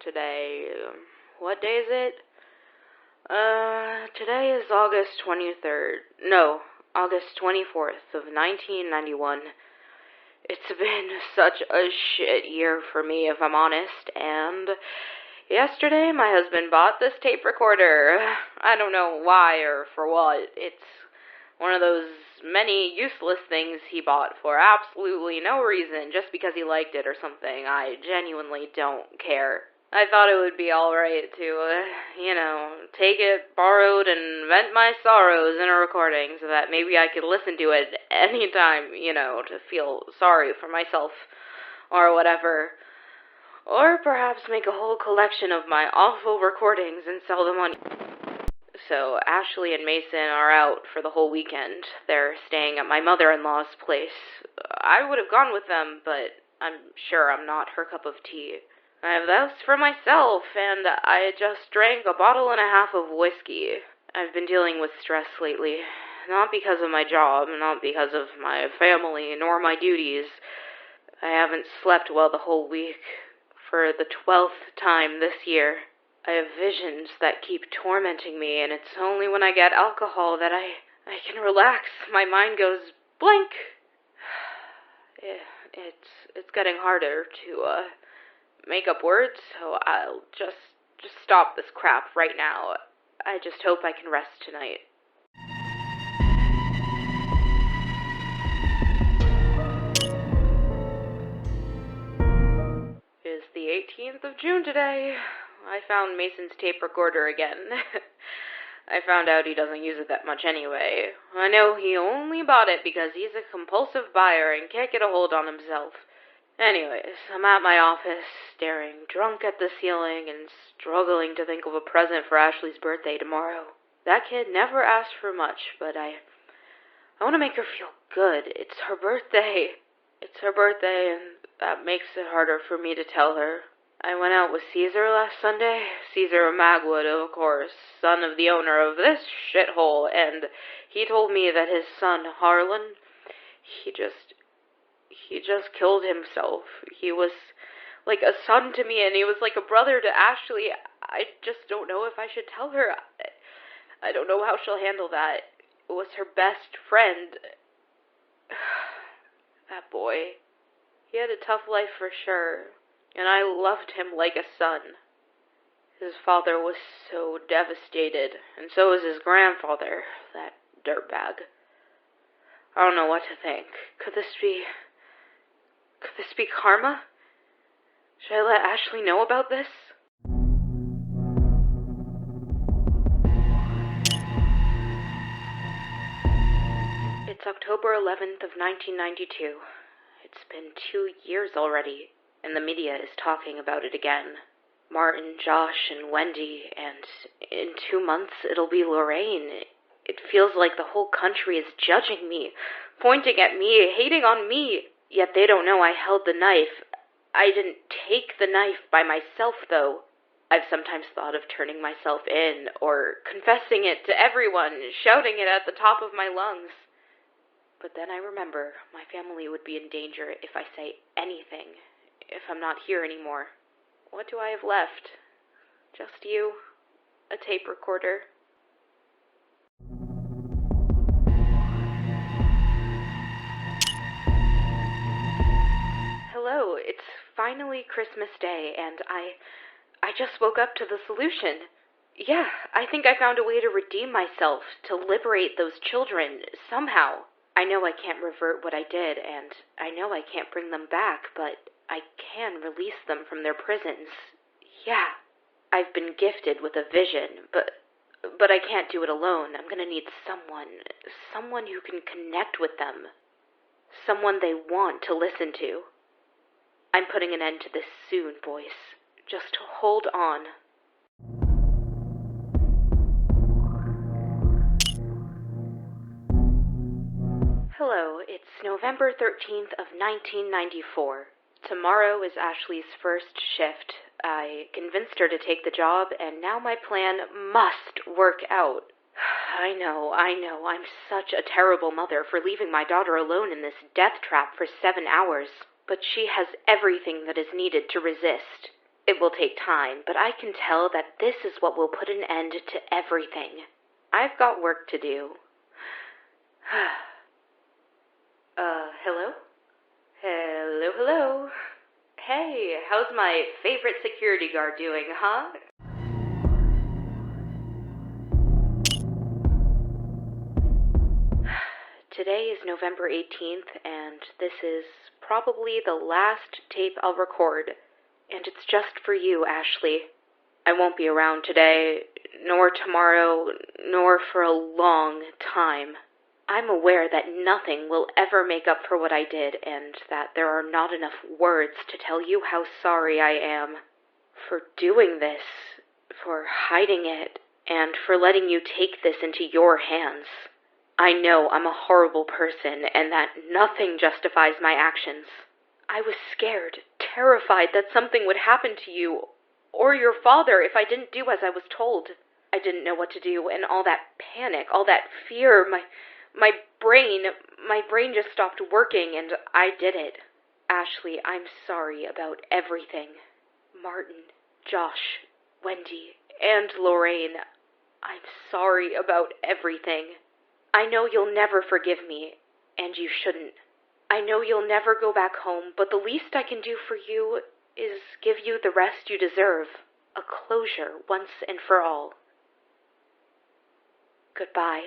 today. What day is it? Today is August 23rd. No, August 24th of 1991. It's been such a shit year for me, if I'm honest, and yesterday my husband bought this tape recorder. I don't know why or for what. It's one of those many useless things he bought for absolutely no reason, just because he liked it or something. I genuinely don't care. I thought it would be alright to, take it borrowed and vent my sorrows in a recording so that maybe I could listen to it any time, to feel sorry for myself or whatever. Or perhaps make a whole collection of my awful recordings and sell them on. So Ashley and Mason are out for the whole weekend. They're staying at my mother-in-law's place. I would have gone with them, but I'm sure I'm not her cup of tea. I have the house for myself, and I just drank a bottle and a half of whiskey. I've been dealing with stress lately. Not because of my job, not because of my family, nor my duties. I haven't slept well the whole week. For the 12th time this year. I have visions that keep tormenting me, and it's only when I get alcohol that I can relax. My mind goes blank. It's getting harder to make up words, so I'll just stop this crap right now. I just hope I can rest tonight. It's the 18th of June today. I found Mason's tape recorder again. I found out he doesn't use it that much anyway. I know he only bought it because he's a compulsive buyer and can't get a hold on himself. Anyways, I'm at my office, staring drunk at the ceiling and struggling to think of a present for Ashley's birthday tomorrow. That kid never asked for much, but I want to make her feel good. It's her birthday. It's her birthday, and that makes it harder for me to tell her. I went out with Caesar last Sunday. Caesar Magwood, of course, son of the owner of this shithole, and he told me that his son, Harlan, he just killed himself. He was like a son to me, and he was like a brother to Ashley. I just don't know if I should tell her. I don't know how she'll handle that. It was her best friend. That boy. He had a tough life for sure. And I loved him like a son. His father was so devastated, and so was his grandfather, that dirtbag. I don't know what to think. Could this be karma? Should I let Ashley know about this? It's October 11th of 1992. It's been 2 years already. And the media is talking about it again. Martin, Josh, and Wendy, and in 2 months it'll be Lorraine. It feels like the whole country is judging me, pointing at me, hating on me. Yet they don't know I held the knife. I didn't take the knife by myself, though. I've sometimes thought of turning myself in, or confessing it to everyone, shouting it at the top of my lungs. But then I remember my family would be in danger if I say anything. If I'm not here anymore. What do I have left? Just you? A tape recorder? Hello, it's finally Christmas Day, and I just woke up to the solution. Yeah, I think I found a way to redeem myself, to liberate those children, somehow. I know I can't revert what I did, and I know I can't bring them back, but I can release them from their prisons. Yeah, I've been gifted with a vision, but I can't do it alone. I'm gonna need someone who can connect with them, someone they want to listen to. I'm putting an end to this soon, boys. Just hold on. Hello, it's November 13th of 1994. Tomorrow is Ashley's first shift. I convinced her to take the job, and now my plan must work out. I know, I'm such a terrible mother for leaving my daughter alone in this death trap for 7 hours, but she has everything that is needed to resist. It will take time, but I can tell that this is what will put an end to everything. I've got work to do. Hello? Hello, hello. Hey, how's my favorite security guard doing, huh? Today is November 18th, and this is probably the last tape I'll record. And it's just for you, Ashley. I won't be around today, nor tomorrow, nor for a long time. I'm aware that nothing will ever make up for what I did, and that there are not enough words to tell you how sorry I am for doing this, for hiding it, and for letting you take this into your hands. I know I'm a horrible person, and that nothing justifies my actions. I was scared, terrified that something would happen to you, or your father, if I didn't do as I was told. I didn't know what to do, and all that panic, all that fear, my brain just stopped working, and I did it. Ashley, I'm sorry about everything. Martin, Josh, Wendy, and Lorraine, I'm sorry about everything. I know you'll never forgive me, and you shouldn't. I know you'll never go back home, but the least I can do for you is give you the rest you deserve. A closure once and for all. Goodbye.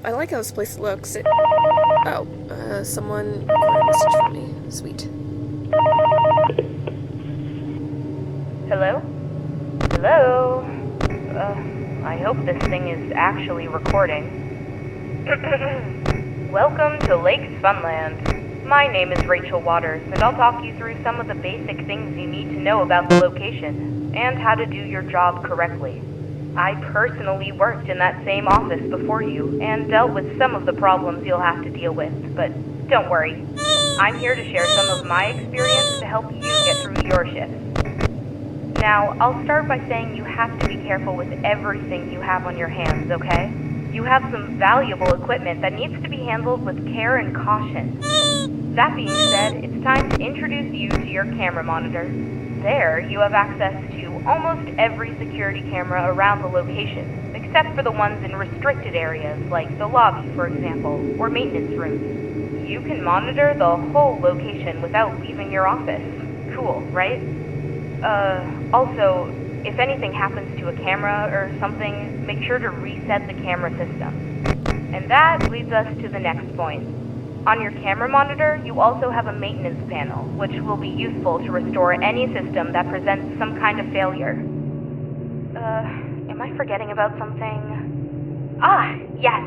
I like how this place looks. Someone recorded a message for me. Sweet. Hello? Hello? I hope this thing is actually recording. Welcome to Lakes Funland. My name is Rachel Waters, and I'll talk you through some of the basic things you need to know about the location, and how to do your job correctly. I personally worked in that same office before you, and dealt with some of the problems you'll have to deal with, but don't worry. I'm here to share some of my experience to help you get through your shifts. Now, I'll start by saying you have to be careful with everything you have on your hands, okay? You have some valuable equipment that needs to be handled with care and caution. That being said, it's time to introduce you to your camera monitor. There, you have access to almost every security camera around the location, except for the ones in restricted areas like the lobby, for example, or maintenance rooms. You can monitor the whole location without leaving your office. Cool, right? Also, if anything happens to a camera or something, make sure to reset the camera system. And that leads us to the next point. On your camera monitor, you also have a maintenance panel, which will be useful to restore any system that presents some kind of failure. Am I forgetting about something? Ah, yes!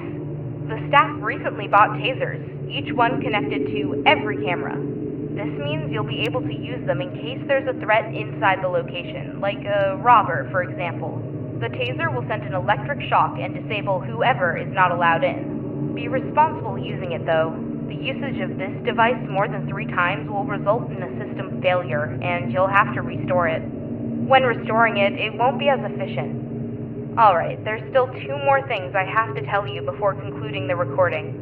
The staff recently bought tasers, each one connected to every camera. This means you'll be able to use them in case there's a threat inside the location, like a robber, for example. The taser will send an electric shock and disable whoever is not allowed in. Be responsible using it, though. The usage of this device more than 3 times will result in a system failure, and you'll have to restore it. When restoring it, it won't be as efficient. Alright, there's still 2 more things I have to tell you before concluding the recording.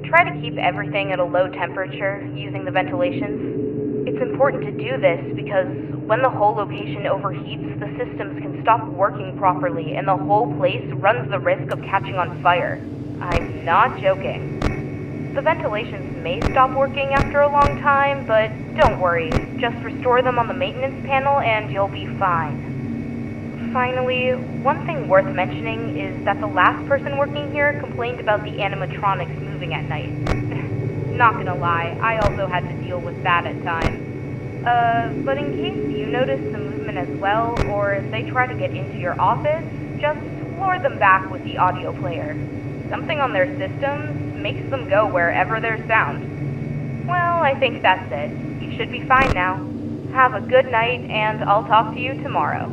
Try to keep everything at a low temperature using the ventilations. It's important to do this because when the whole location overheats, the systems can stop working properly and the whole place runs the risk of catching on fire. I'm not joking. The ventilations may stop working after a long time, but don't worry. Just restore them on the maintenance panel and you'll be fine. Finally, one thing worth mentioning is that the last person working here complained about the animatronics moving at night. Not gonna lie, I also had to deal with that at times. But in case you notice the movement as well, or if they try to get into your office, just lure them back with the audio player. Something on their systems makes them go wherever there's sound. Well, I think that's it. You should be fine now. Have a good night, and I'll talk to you tomorrow.